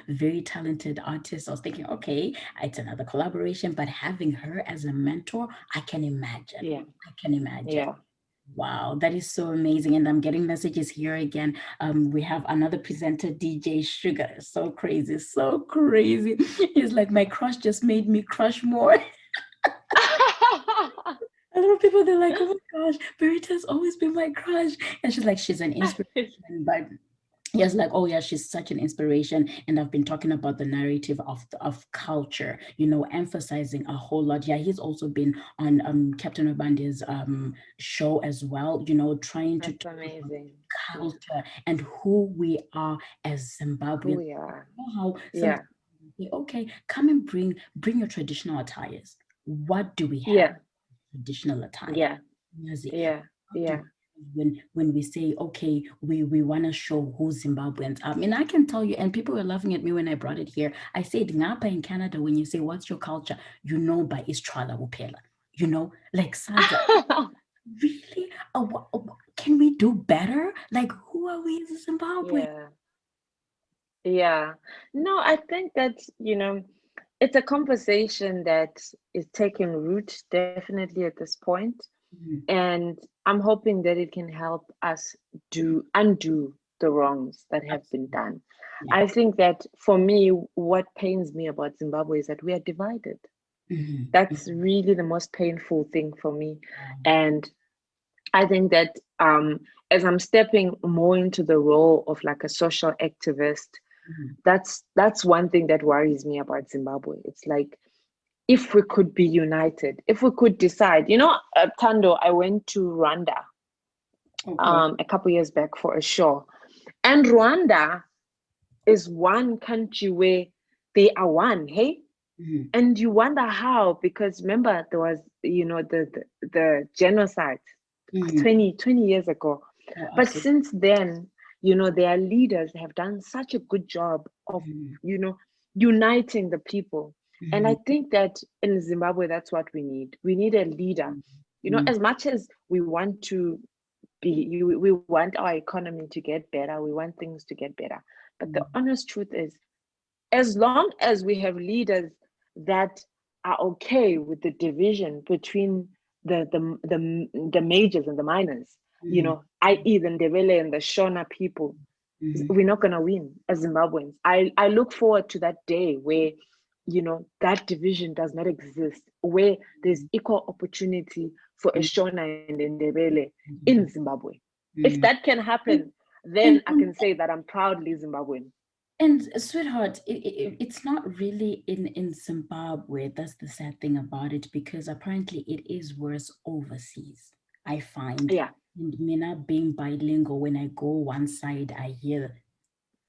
very talented artist. I was thinking, okay, it's another collaboration, but having her as a mentor, I can imagine. Yeah. I can imagine. Yeah. Wow, that is so amazing. And I'm getting messages here again. We have another presenter, DJ Sugar. So crazy, so crazy. He's like, my crush just made me crush more. A lot of people, they're like, oh my gosh, Berita's always been my crush. And she's like, she's an inspiration. But yes, like, oh yeah, she's such an inspiration. And I've been talking about the narrative of culture, emphasizing a whole lot. Yeah, he's also been on Captain Obandi's show as well, trying to That's talk about amazing. culture and who we are as Who Zimbabweans. we are. You know how Yeah. sometimes we say, okay, come and bring your traditional attires. What do we have? Yeah. Traditional attire. Yeah. Yes, Yeah. what do Yeah. when we say, okay, we want to show who Zimbabweans are. I mean, I can tell you, and people were laughing at me when I brought it here. I said, Ngapa in Canada, when you say, what's your culture? By Istrala Upela. Like Saza. Really? Can we do better? Like, who are we in Zimbabwe? Yeah. Yeah. No, I think that, it's a conversation that is taking root definitely at this point. Mhm. And I'm hoping that it can help us undo the wrongs that have been done. Yeah. I think that for me, what pains me about Zimbabwe is that we are divided. Mhm. That's really the most painful thing for me. And I think that as I'm stepping more into the role of like a social activist, Mhm. that's one thing that worries me about Zimbabwe. It's like if we could be united, if we could decide, Tando, I went to Rwanda Okay. a couple years back for a show, and Rwanda is one country where they are one, hey? Mhm. And you wonder how, because remember there was, the genocide Mhm. 20 years ago. Oh, But absolutely. since then, their leaders have done such a good job of, Mhm. uniting the people. And I Mhm. think that in Zimbabwe, that's what we need. We need a leader. Mhm. As much as we want to we want our economy to get better, we want things to get better. But the Mhm. honest truth is, as long as we have leaders that are okay with the division between the majors and the minors, Mhm. i.e. the Ndebele and the Shona people, Mhm. we're not going to win as Zimbabweans. I look forward to that day where, that division does not exist, where there's equal opportunity for a Shona and a Ndebele in Zimbabwe. If Mhm. that can And, happen, then I and can say that I'm proudly Zimbabwean. And sweetheart, it's not really in Zimbabwe. That's the sad thing about it, because apparently it is worse overseas. I find, Yeah, and me not being bilingual, when I go one side, I hear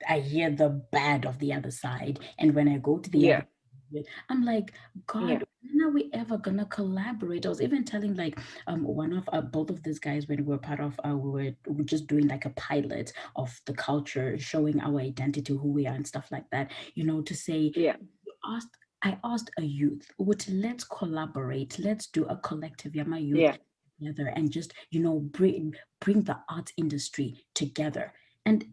the bad of the other side, and when I go to the other, yeah, I'm like, yeah, God, when are we ever gonna collaborate? I was even telling like one of both of these guys, when we were part of we were just doing like a pilot of the culture, showing our identity, who we are, and stuff like that. To say, yeah, asked I asked a youth, would let's collaborate, let's do a collective Yama youth yeah, together, and just bring the arts industry together. And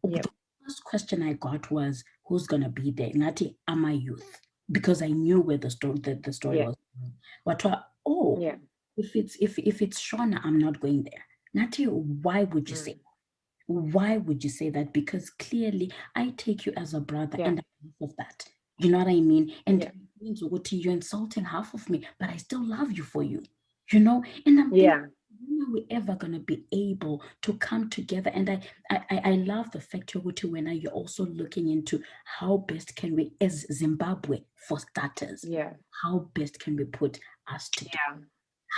yeah, the first question I got was, who's gonna be there? Ngati Ama youth, because I knew where the story yeah, was. What? Oh, yeah. if it's Shona, I'm not going there. Ngati, why would you say? Mm, Why would you say that? Because clearly I take you as a brother, yeah, and I'm half of that. You know what I mean? And yeah, it means what, you're insulting half of me, but I still love you for you. And I'm thinking, yeah, when are we ever gonna be able to come together? And I love the fact you're also looking into how best can we, as Zimbabwe, for starters, yeah, how best can we put us together? yeah,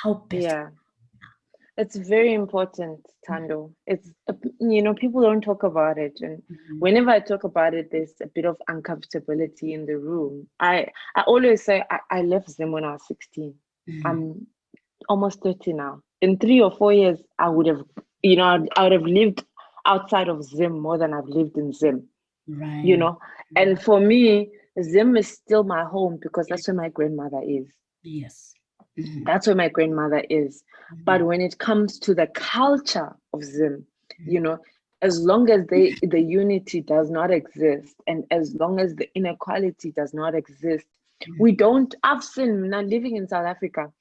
How best? yeah. It's very important, Tando. It's, people don't talk about it. And Mhm. whenever I talk about it, there's a bit of uncomfortability in the room. I always say I left Zim when I was 16. Mhm. I'm almost 30 now. In 3 or 4 years, I would have, I would have lived outside of Zim more than I've lived in Zim, you Right. know. And for me, Zim is still my home because that's where my grandmother is. Yes. Mhm. That's where my grandmother is. But Mhm. when it comes to the culture of Zim, Mhm. as long as the unity does not exist, and as long as the inequality does not exist, Mhm. we don't. I've seen now living in South Africa,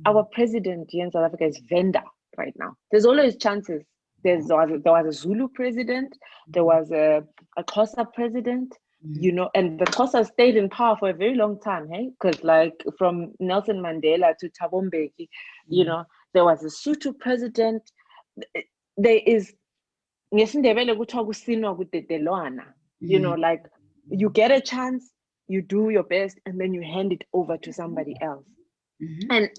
our president here in South Africa is Venda. right now. There's always chances. There was a Zulu president, there was a Xhosa president, and the Xhosa stayed in power for a very long time, hey? Because like from Nelson Mandela to Thabo Mbeki, there was a Sotho president. There is ngesindebele kuthiwa kusinwa kudedelwana, like you get a chance, you do your best, and then you hand it over to somebody else. And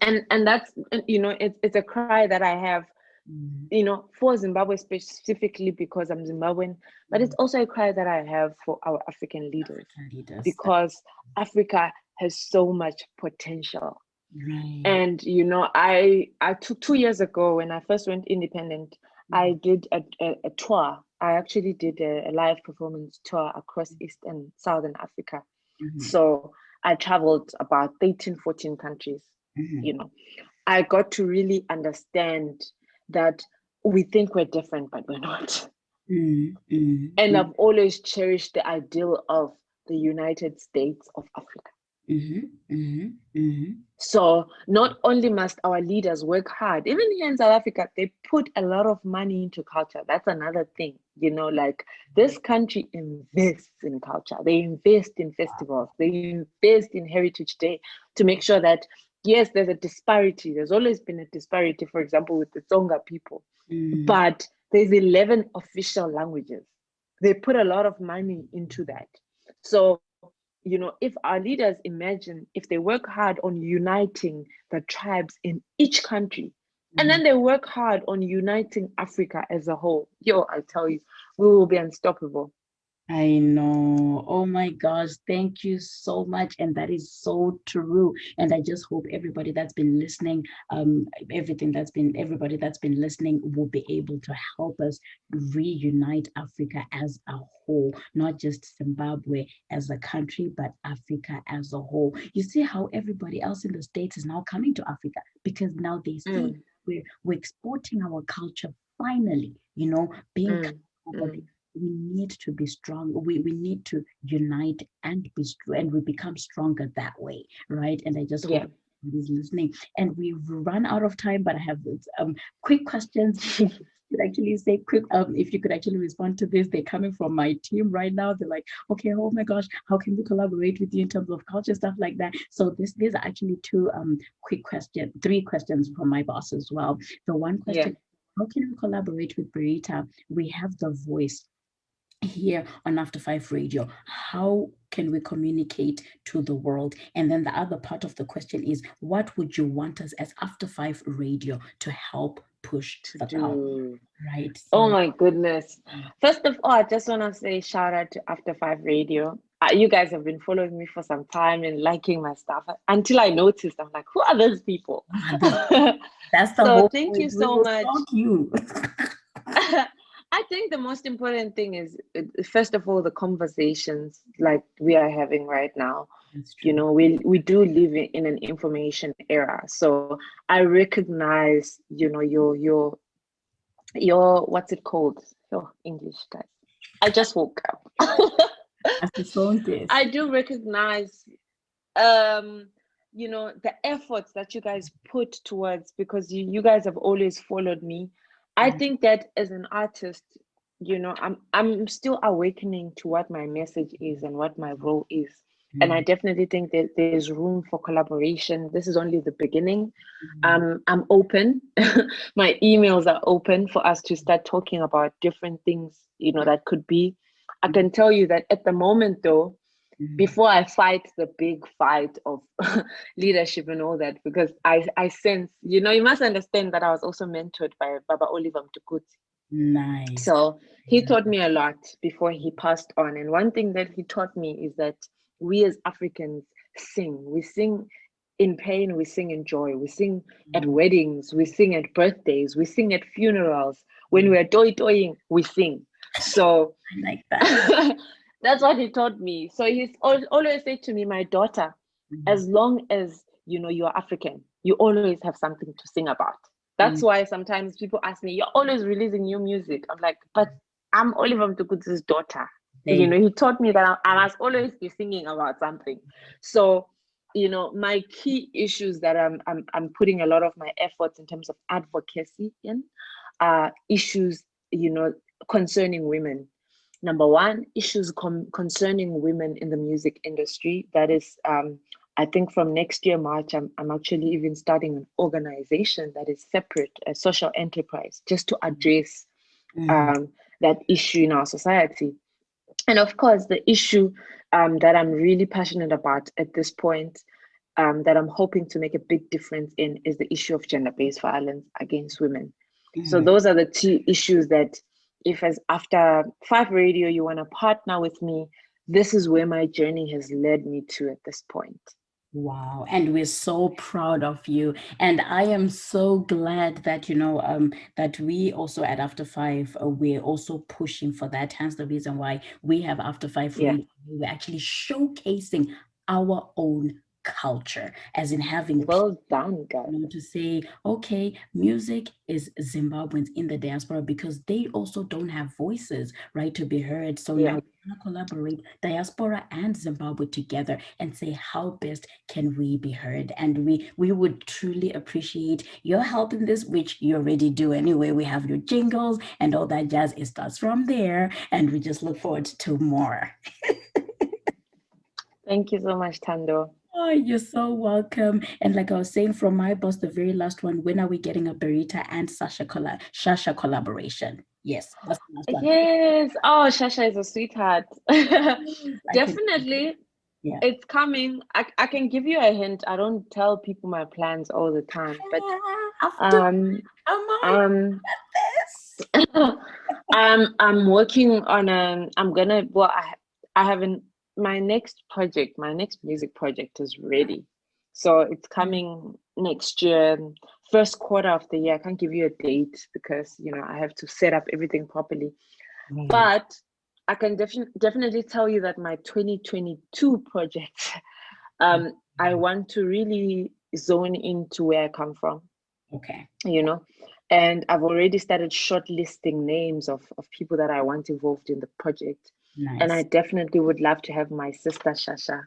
that's it's a cry that I have, for Zimbabwe specifically because I'm Zimbabwean, but it's also a cry that I have for our African leaders, because Africa has so much potential. Right. And I took 2 years ago when I first went independent, I did a tour. I actually did a live performance tour across East and Southern Africa. So I traveled about 13, 14 countries. I got to really understand that we think we're different, but we're not. And I've always cherished the ideal of the United States of Africa. So not only must our leaders work hard, even here in South Africa, they put a lot of money into culture. That's another thing, like this country invests in culture. They invest in festivals. They invest in Heritage Day to make sure that, yes, there's a disparity. There's always been a disparity, for example, with the Tsonga people, but there's 11 official languages. They put a lot of money into that. So if our leaders imagine, if they work hard on uniting the tribes in each country, and then they work hard on uniting Africa as a whole, I tell you, we will be unstoppable. I know. Oh my gosh, thank you so much. And that is so true. And I just hope everybody that's been listening, everybody that's been listening will be able to help us reunite Africa as a whole, not just Zimbabwe as a country, but Africa as a whole. You see how everybody else in the States is now coming to Africa, because now they see we're exporting our culture finally, being we need to be strong. We need to unite and be strong, and we become stronger that way, right? And I just hope everybody's listening. And we've run out of time, but I have quick questions. Could actually say quick, if you could actually respond to this. They're coming from my team right now. They're like, okay, oh my gosh, how can we collaborate with you in terms of culture, stuff like that? So these are actually three questions from my boss as well. The one question, how can we collaborate with BERITA? We have the voice here on After 5 Radio. How can we communicate to the world? And then the other part of the question is, what would you want us as After 5 Radio to help push the culture? Right. So, oh my goodness. First of all, I just want to say shout out to After 5 Radio. You guys have been following me for some time and liking my stuff until I noticed. I'm like, who are those people? That's the so whole thank point. you so much. You. I think the most important thing is, first of all, the conversations like we are having right now. We do live in an information era. So I recognize, your what's it called? Oh, English, guys. I just woke up. I do recognize, the efforts that you guys put towards, because you guys have always followed me. I think that as an artist, I'm still awakening to what my message is and what my role is. And I definitely think that there's room for collaboration. This is only the beginning. I'm open. My emails are open for us to start talking about different things, that could be. I can tell you that at the moment, though, before I fight the big fight of leadership and all that, because I sense, you must understand that I was also mentored by Baba Oliver Mtukudzi. Nice. So he taught me a lot before he passed on. And one thing that he taught me is that we as Africans sing. We sing in pain, we sing in joy. We sing at weddings, we sing at birthdays, we sing at funerals. When we're toying, we sing. So I like that. That's what he taught me. So he's always said to me, my daughter, as long as you're African, you always have something to sing about. That's why sometimes people ask me, you're always releasing new music. I'm like, but I'm Oliver Mtukudzi's daughter. He taught me that I must always be singing about something. So my key issues that I'm putting a lot of my efforts in terms of advocacy in are issues, concerning women. Number one, issues concerning women in the music industry. That is, I think from next year, March, I'm actually even starting an organization that is separate, a social enterprise, just to address that issue in our society. And of course, the issue that I'm really passionate about at this point, that I'm hoping to make a big difference in, is the issue of gender-based violence against women. So those are the two issues that, if as After Five Radio, you want to partner with me, this is where my journey has led me to at this point. Wow, and we're so proud of you. And I am so glad that, that we also at After Five, we're also pushing for that. Hence the reason why we have After Five Yeah. Radio. We're actually showcasing our own culture, as in having Well done, guys. to say, okay, music is Zimbabweans in the diaspora, because they also don't have voices, right, to be heard. So Yeah. now we're going to collaborate, diaspora and Zimbabwe together, and say how best can we be heard. And we would truly appreciate your help in this, which you already do anyway. We have your jingles and all that jazz. It starts from there, and we just look forward to more. Thank you so much, Thando. Oh, you're so welcome. And like I was saying, from my boss, the very last one, when are we getting a Berita and Shasha collaboration? Yes, that's the last one. Yes. Oh, Shasha is a sweetheart. Definitely. Yeah. It's coming. I can give you a hint. I don't tell people my plans all the time, but I'm working on my next music project is ready. So it's coming next year, first quarter of the year. I can't give you a date because, I have to set up everything properly. But I can definitely tell you that my 2022 project, I want to really zone into where I come from. Okay. And I've already started shortlisting names of people that I want involved in the project. Nice. And I definitely would love to have my sister Shasha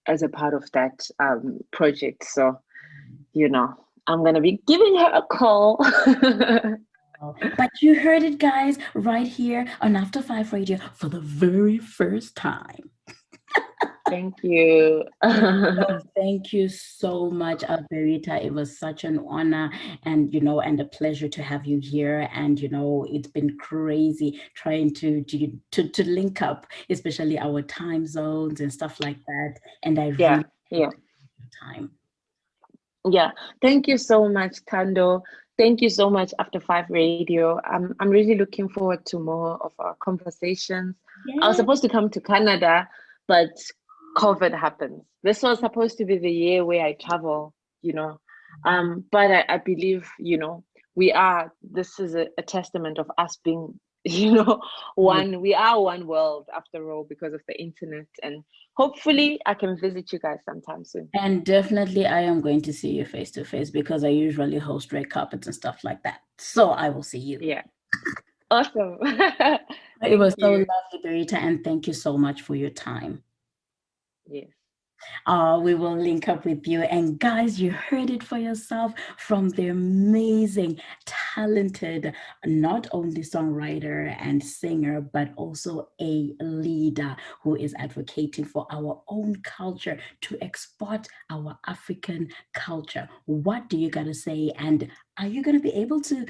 as a part of that project. So, I'm going to be giving her a call. But you heard it, guys, right here on After Five Radio for the very first time. Thank you. Thank you so much, Berita. It was such an honor and a pleasure to have you here. And it's been crazy trying to link up, especially our time zones and stuff like that. And I really your time. Yeah, thank you so much, Thando. Thank you so much, After Five Radio. I'm really looking forward to more of our conversations. I was supposed to come to Canada, but COVID happens. This was supposed to be the year where I travel, but I believe, this is a testament of us being, we are one world after all because of the internet. And hopefully I can visit you guys sometime soon. And definitely I am going to see you face to face because I usually host red carpets and stuff like that. So I will see you. Yeah. Awesome. It was so lovely, Berita, and thank you so much for your time. Yes. We will link up with you. And guys, you heard it for yourself from the amazing, talented, not only songwriter and singer, but also a leader who is advocating for our own culture, to export our African culture. What do you got to say? And are you going to be able to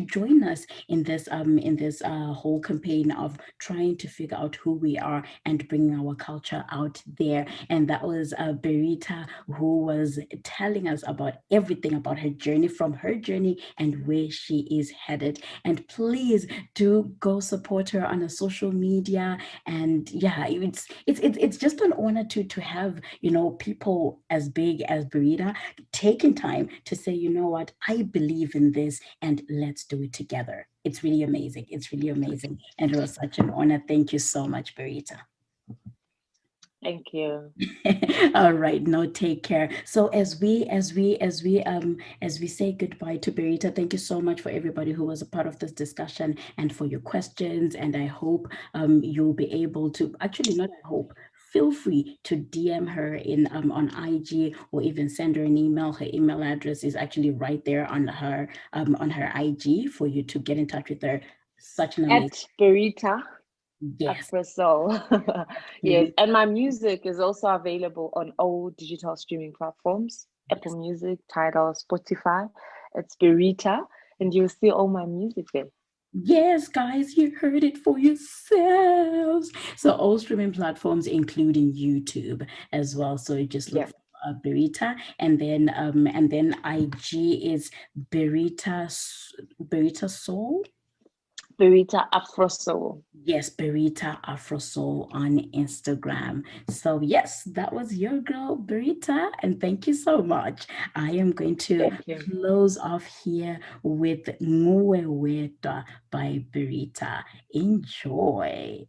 join us in this whole campaign of trying to figure out who we are and bringing our culture out there? And that was Berita, who was telling us about everything about her journey, from her journey and where she is headed. And please do go support her on a social media. And yeah, it's just an honor to have people as big as Berita taking time to say, you know what, I believe in this and let's do it together. It's really amazing. It's really amazing. And it was such an honor. Thank you so much, Berita. Thank you. All right, no, take care. So as we say goodbye to Berita, thank you so much for everybody who was a part of this discussion and for your questions. And I hope you'll be able to, actually not I hope, feel free to DM her in on IG, or even send her an email. Her email address is actually right there on her IG for you to get in touch with her. Such an amazing. At BERITA Yes. AFROSOUL. Yes, and my music is also available on all digital streaming platforms: Apple Music, Tidal, Spotify. It's BERITA, and you'll see all my music there. Yes, guys, you heard it for yourselves. So all streaming platforms, including YouTube as well. So you just look for BERITA, and then IG is BERITA Soul. BERITA AFROSOUL. Yes, BERITA AFROSOUL on Instagram. So yes, that was your girl BERITA, and thank you so much. I am going to close off here with Nguwe Weta by BERITA. Enjoy.